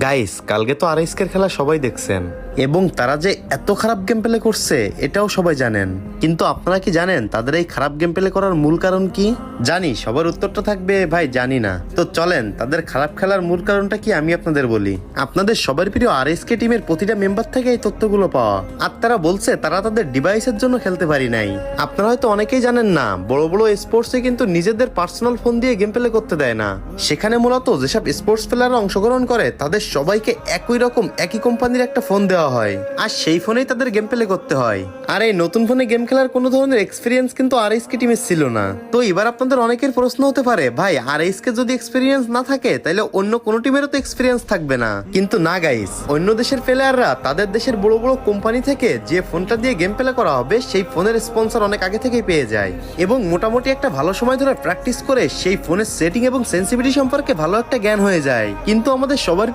Guys, কালকে তো আরএসকের খেলা সবাই দেখছেন এবং তারা যে এত খারাপ গেম প্লে করছে এটাও সবাই জানেন। কিন্তু আপনারা কি জানেন তাদের এই খারাপ গেম প্লে করার মূল কারণ কি? জানি সবার উত্তরটা থাকবে ভাই জানি না। তো চলেন তাদের খারাপ খেলার মূল কারণটা কি আমি আপনাদের বলি। আপনাদের সবার প্রিয় আরএসকে টিমের প্রতিটা মেম্বার থেকে এই তথ্যগুলো পাওয়া। আর তারা বলছে তারা তাদের ডিভাইসের জন্য খেলতে পারি নাই। আপনারা হয়তো অনেকেই জানেন না, বড় বড় স্পোর্টসে কিন্তু নিজেদের পার্সোনাল ফোন দিয়ে গেম প্লে করতে দেয় না। সেখানে মূলত যেসব স্পোর্টস প্লেয়াররা অংশগ্রহণ করে তাদের সবাইকে একই রকম একই কোম্পানির একটা ফোন দেওয়া হয়, আর সেই ফোনেই তাদের গেম প্লে করতে হয়। আর এই নতুন ফোনে গেম খেলার কোনো ধরনের এক্সপিরিয়েন্স কিন্তু আরএসকে টিমের ছিল না। তো এবার আপনাদের অনেকের প্রশ্ন হতে পারে, ভাই আরএসকে যদি এক্সপিরিয়েন্স না থাকে তাহলে অন্য কোনো টিমেরও তো এক্সপিরিয়েন্স থাকবে না। কিন্তু না গাইস, অন্য দেশের প্লেয়াররা তাদের দেশের বড় বড় কোম্পানি থেকে যে ফোনটা দিয়ে গেম প্লে করা হবে সেই ফোনের স্পন্সর অনেক আগে থেকেই পেয়ে যায় এবং মোটামুটি একটা ভালো সময় ধরে প্র্যাকটিস করে সেই ফোনের সেটিং এবং সেন্সিটিভিটি সম্পর্কে ভালো একটা জ্ঞান হয়ে যায়। কিন্তু আমাদের সবার